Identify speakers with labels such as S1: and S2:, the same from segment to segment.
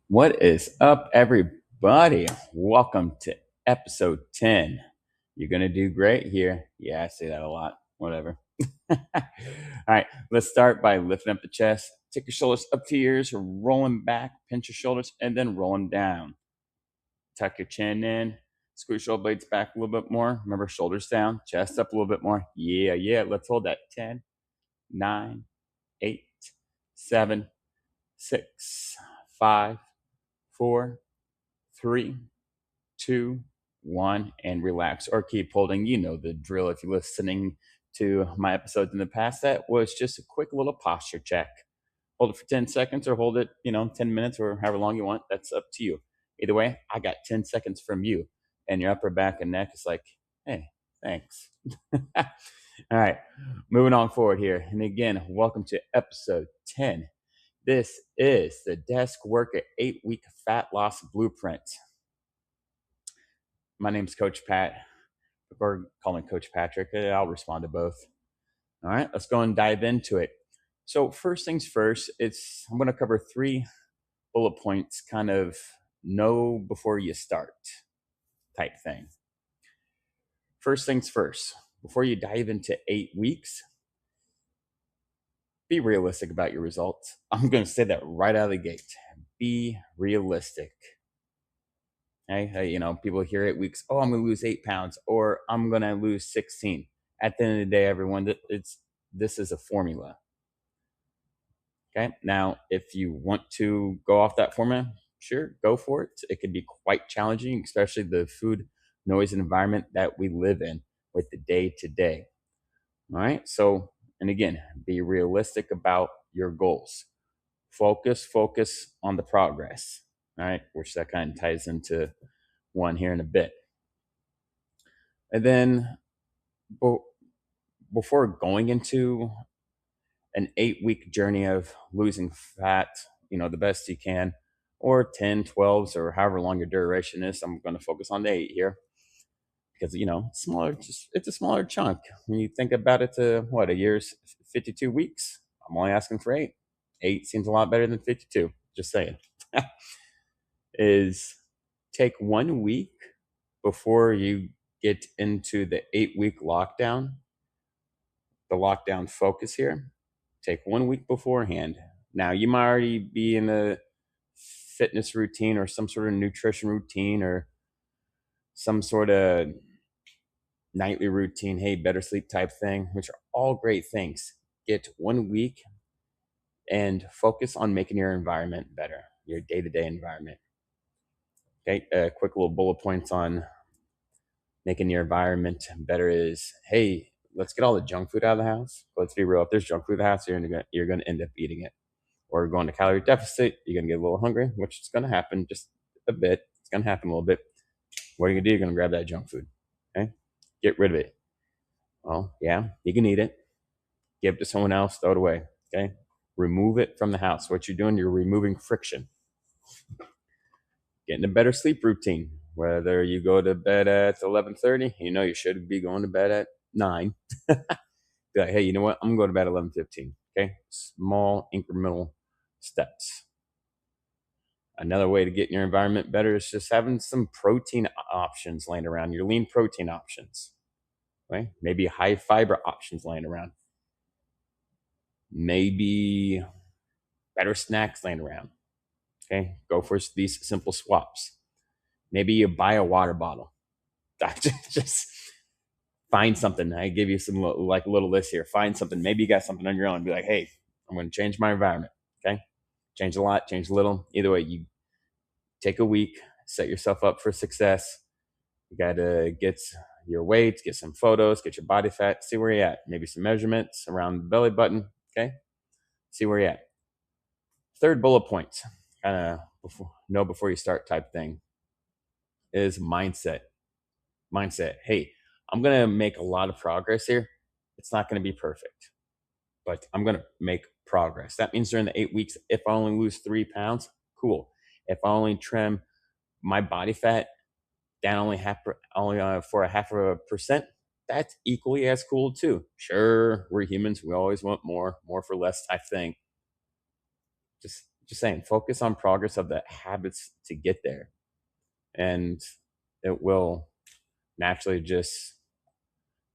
S1: What is up, everybody? Welcome to episode 10. You're going to do great here. Yeah, I say that a lot. Whatever. All right, let's start by lifting up the chest. Take your shoulders up to your ears, rolling back, pinch your shoulders, and then rolling down. Tuck your chin in, squeeze your shoulder blades back a little bit more. Remember, shoulders down, chest up a little bit more. Yeah. Let's hold that. 10, 9, 8, 7, 6, 5, 4, 3, 2, 1, and relax or keep holding. You know the drill if you're listening to my episodes in the past. That was just a quick little posture check. Hold it for 10 seconds or hold it, 10 minutes or however long you want. That's up to you. Either way, I got 10 seconds from you. And your upper back and neck is like, hey, thanks. All right, moving on forward here. And again, welcome to episode 10. This is the Desk Work at 8-Week Fat Loss Blueprint. My name's Coach Pat. Or call me Coach Patrick. I'll respond to both. All right, let's go and dive into it. So first things first, I'm going to cover 3 bullet points, kind of know before you start type thing. First things first, before you dive into 8 weeks, be realistic about your results. I'm going to say that right out of the gate. Be realistic. Okay? People hear 8 weeks, oh, I'm going to lose 8 pounds or I'm going to lose 16. At the end of the day, everyone, this is a formula. Okay. Now, if you want to go off that formula, sure, go for it. It can be quite challenging, especially the food noise environment that we live in with the day to day. All right. So, and again, be realistic about your goals. Focus on the progress. All right. Which that kind of ties into one here in a bit. And then before going into an 8-week journey of losing fat, the best you can, or 10, 12s, or however long your duration is. I'm going to focus on the 8 here because, smaller, it's a smaller chunk. When you think about it, a year's 52 weeks. I'm only asking for 8. 8 seems a lot better than 52. Just saying. Is take 1 week before you get into the 8-week lockdown, the lockdown focus here. Take 1 week beforehand. Now, you might already be in a fitness routine or some sort of nutrition routine or some sort of nightly routine, hey, better sleep type thing, which are all great things. Get 1 week and focus on making your environment better, your day-to-day environment. Okay, quick little bullet points on making your environment better is, hey, let's get all the junk food out of the house. Let's be real. If there's junk food in the house, you're going to end up eating it. Or going to calorie deficit, you're going to get a little hungry, which is going to happen just a bit. It's going to happen a little bit. What are you going to do? You're going to grab that junk food. Okay? Get rid of it. Well, yeah, you can eat it. Give it to someone else. Throw it away. Okay? Remove it from the house. What you're doing, you're removing friction. Getting a better sleep routine. Whether you go to bed at 11:30, you should be going to bed at 9. Be like, hey, you know what? I'm going to go to bed at 11:15. Okay? Small incremental steps. Another way to get your environment better is just having some protein options laying around, your lean protein options. Okay? Maybe high fiber options laying around. Maybe better snacks laying around. Okay? Go for these simple swaps. Maybe you buy a water bottle. Just find something. I give you some like a little list here. Find something. Maybe you got something on your own. Be like, hey, I'm going to change my environment. Okay? Change a lot, change a little. Either way, you take a week, set yourself up for success. You got to get your weights, get some photos, get your body fat, see where you're at. Maybe some measurements around the belly button. Okay. See where you're at. Third bullet point, kind of know before you start type thing, is mindset. Mindset. Hey, I'm going to make a lot of progress here. It's not going to be perfect, but I'm going to make progress. That means during the 8 weeks, if I only lose 3 pounds, cool. If I only trim my body fat down only for a 0.5%, that's equally as cool too. Sure, we're humans. We always want more for less type thing. Just just saying, focus on progress of the habits to get there, and it will naturally just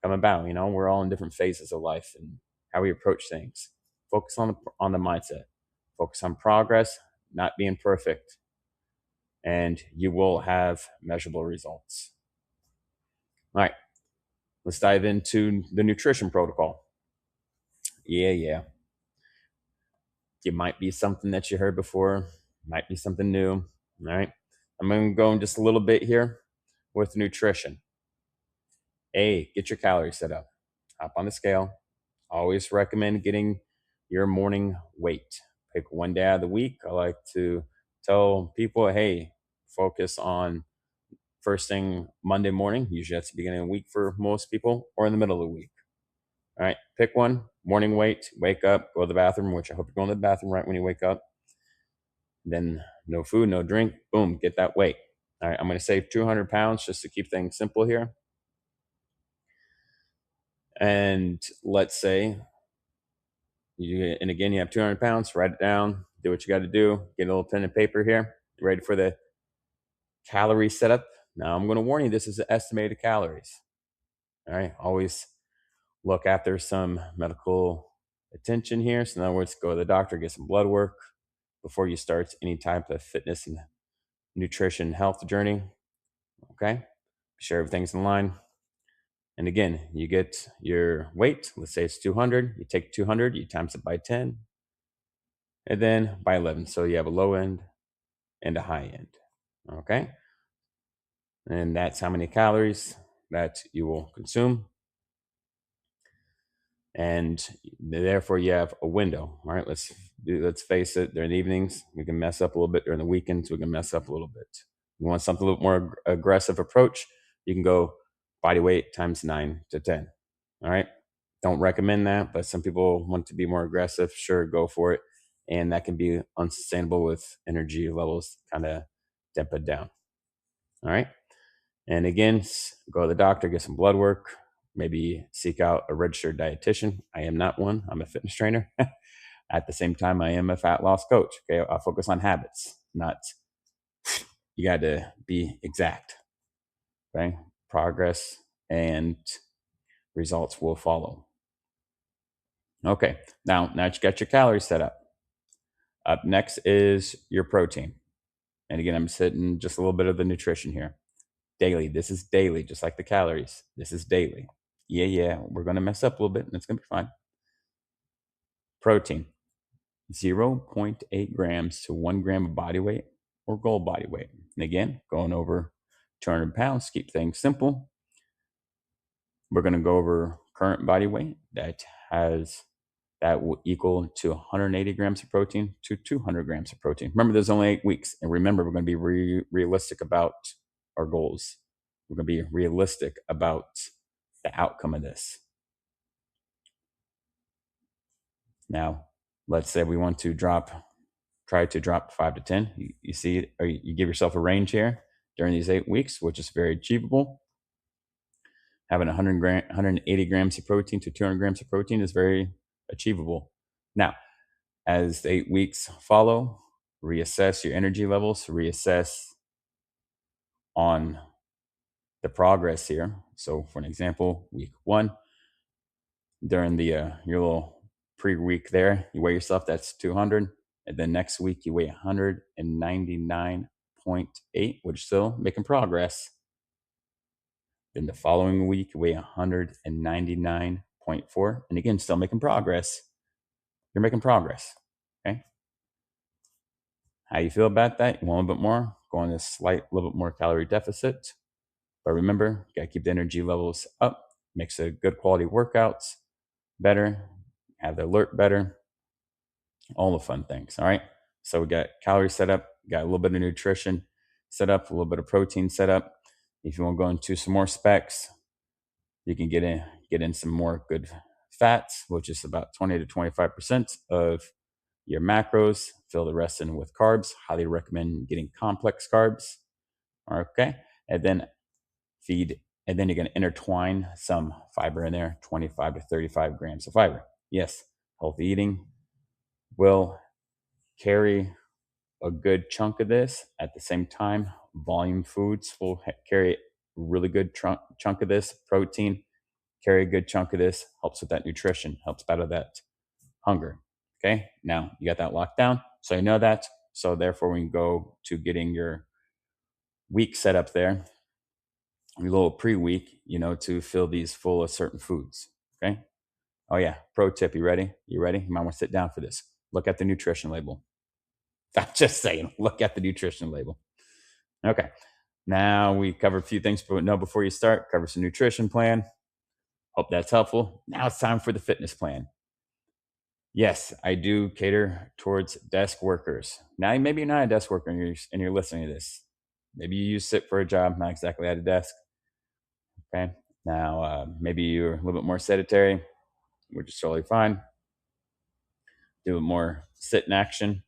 S1: come about. We're all in different phases of life and how we approach things. Focus on the mindset. Focus on progress, not being perfect, and you will have measurable results. All right, let's dive into the nutrition protocol. Yeah. It might be something that you heard before, might be something new. All right, I'm going to go in just a little bit here with nutrition. Get your calories set up. Hop on the scale. Always recommend getting your morning weight. Pick one day out of the week. I like to tell people, hey, focus on first thing Monday morning. Usually that's the beginning of the week for most people, or in the middle of the week. All right, pick one. Morning weight. Wake up, go to the bathroom, which I hope you're going to the bathroom right when you wake up. Then no food, no drink. Boom, get that weight. All right, I'm going to save 200 pounds just to keep things simple here. And let's say and again, you have 200 pounds, write it down, do what you got to do, get a little pen and paper here, ready for the calorie setup. Now, I'm going to warn you, this is estimated calories. All right, always look after some medical attention here. So, in other words, go to the doctor, get some blood work before you start any type of fitness and nutrition health journey. Okay, be sure everything's in line. And again, you get your weight, let's say it's 200, you take 200, you times it by 10, and then by 11. So you have a low end and a high end. Okay. And that's how many calories that you will consume. And therefore you have a window. All right. Let's face it, during the evenings, we can mess up a little bit. During the weekends, we can mess up a little bit. You want something a little more aggressive approach, you can go body weight times 9 to 10. All right. Don't recommend that, but some people want to be more aggressive. Sure, go for it. And that can be unsustainable with energy levels kind of dampened down. All right. And again, go to the doctor, get some blood work, maybe seek out a registered dietitian. I am not one, I'm a fitness trainer. At the same time, I am a fat loss coach. Okay. I'll focus on habits, not, you got to be exact. Okay. Progress and results will follow. Okay. Now you got your calories set up. Up next is your protein. And again, I'm setting just a little bit of the nutrition here. Daily. This is daily, just like the calories. This is daily. Yeah. We're going to mess up a little bit and it's going to be fine. Protein 0.8 grams to 1 gram of body weight or goal body weight. And again, going over 200 pounds, keep things simple. We're going to go over current body weight that will equal to 180 grams of protein to 200 grams of protein. Remember, there's only 8 weeks. And remember, we're going to be realistic about our goals. We're going to be realistic about the outcome of this. Now, let's say we want to try to drop 5 to 10. You see, or you give yourself a range here during these 8 weeks, which is very achievable. Having 180 grams of protein to 200 grams of protein is very achievable. Now, as the 8 weeks follow, reassess your energy levels, reassess on the progress here. So, for an example, week 1, during the your little pre-week there, you weigh yourself, that's 200, and then next week you weigh 199.8, which is still making progress. Then the following week you weigh 199.4, and again, still making progress. You're making progress. Okay. How you feel about that? You want a little bit more? Go on this little bit more calorie deficit. But remember, you gotta keep the energy levels up. Makes a good quality workouts better, have the alert better, all the fun things. All right. So we got calories set up, got a little bit of nutrition set up, a little bit of protein set up. If you want to go into some more specs, you can get in some more good fats, which is about 20 to 25% of your macros. Fill the rest in with carbs. Highly recommend getting complex carbs. Okay. And then and then you're going to intertwine some fiber in there, 25 to 35 grams of fiber. Yes, healthy eating will carry a good chunk of this. At the same time, volume foods will carry a really good chunk of this. Protein, carry a good chunk of this. Helps with that nutrition, helps battle that hunger. Okay, now you got that locked down. So you know that. So therefore, we can go to getting your week set up there, your little pre-week, to fill these full of certain foods. Okay. Oh yeah. Pro tip. You ready? You ready? You might want to sit down for this. Look at the nutrition label. I'm just saying, look at the nutrition label. Okay. Now we covered a few things, but no, before you start, cover some nutrition plan. Hope that's helpful. Now it's time for the fitness plan. Yes, I do cater towards desk workers. Now, maybe you're not a desk worker and you're listening to this. Maybe you sit for a job, not exactly at a desk. Okay. Now, maybe you're a little bit more sedentary, which is totally fine. Do more sit in action.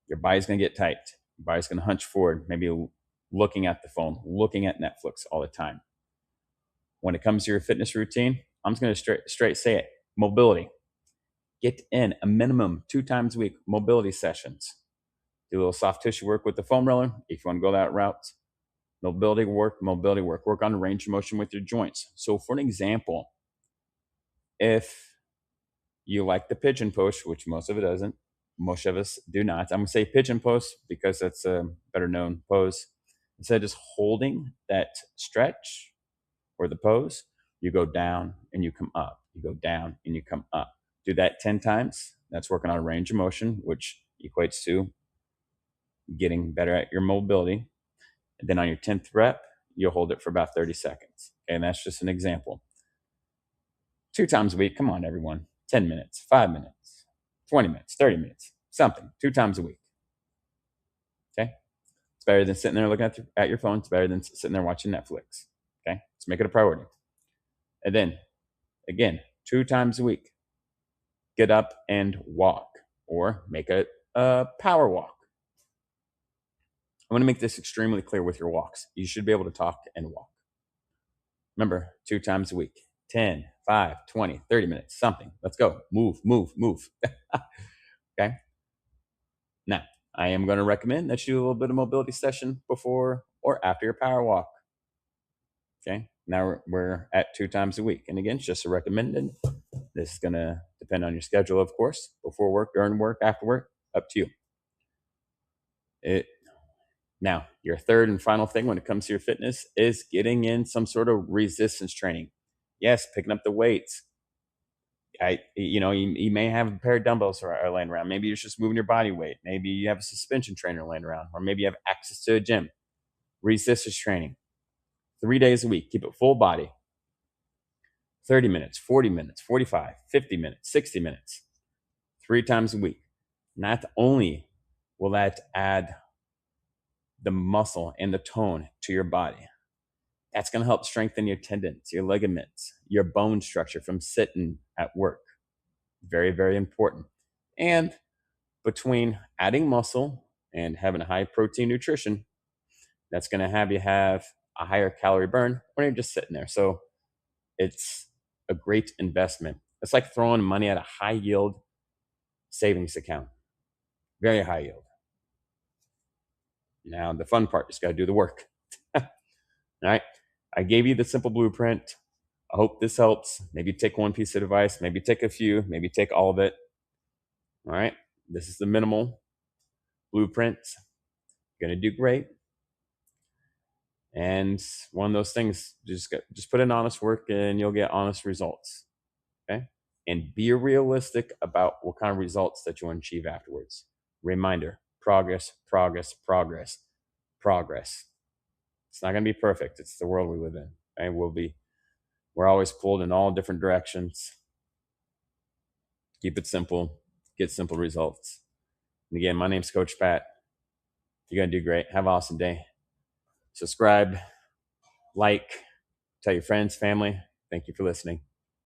S1: Your body's going to get tight. Your body's going to hunch forward, maybe looking at the phone, looking at Netflix all the time. When it comes to your fitness routine, I'm just going to straight say it. Mobility. Get in a minimum 2 times a week mobility sessions. Do a little soft tissue work with the foam roller if you want to go that route. Mobility work. Work on range of motion with your joints. So for an example, if you like the pigeon pose, which most of us do not. I'm going to say pigeon pose because that's a better known pose. Instead of just holding that stretch or the pose, you go down and you come up. You go down and you come up. Do that 10 times. That's working on a range of motion, which equates to getting better at your mobility. And then on your 10th rep, you'll hold it for about 30 seconds. Okay, and that's just an example. 2 times a week. Come on, everyone. 10 minutes, 5 minutes, 20 minutes, 30 minutes, something. 2 times a week. Okay? It's better than sitting there looking at your phone. It's better than sitting there watching Netflix. Okay? Let's make it a priority. And then, again, 2 times a week, get up and walk or make a power walk. I want to make this extremely clear with your walks. You should be able to talk and walk. Remember, 2 times a week, 10, 5, 20, 30 minutes, something. Let's go. Move. Okay? Now, I am going to recommend that you do a little bit of mobility session before or after your power walk. Okay? Now we're at 2 times a week. And again, it's just a recommended. This is going to depend on your schedule, of course. Before work, during work, after work, up to you. Now, your third and final thing when it comes to your fitness is getting in some sort of resistance training. Yes, picking up the weights. You may have a pair of dumbbells are laying around. Maybe you're just moving your body weight. Maybe you have a suspension trainer laying around, or maybe you have access to a gym. Resistance training, 3 days a week. Keep it full body. 30 minutes, 40 minutes, 45, 50 minutes, 60 minutes, 3 times a week. Not only will that add the muscle and the tone to your body, that's going to help strengthen your tendons, your ligaments, your bone structure from sitting at work. Very, very important. And between adding muscle and having a high protein nutrition, that's going to have you have a higher calorie burn when you're just sitting there. So it's a great investment. It's like throwing money at a high yield savings account. Very high yield. Now, the fun part, just got to do the work. All right. I gave you the simple blueprint. I hope this helps. Maybe take one piece of advice, maybe take a few, maybe take all of it. All right. This is the minimal blueprint. You're going to do great. And one of those things, just put in honest work and you'll get honest results. Okay. And be realistic about what kind of results that you want to achieve afterwards. Reminder, progress. It's not going to be perfect. It's the world we live in. And we're always pulled in all different directions. Keep it simple, get simple results. And again, my name's Coach Pat. You're going to do great. Have an awesome day. Subscribe, like, tell your friends, family. Thank you for listening.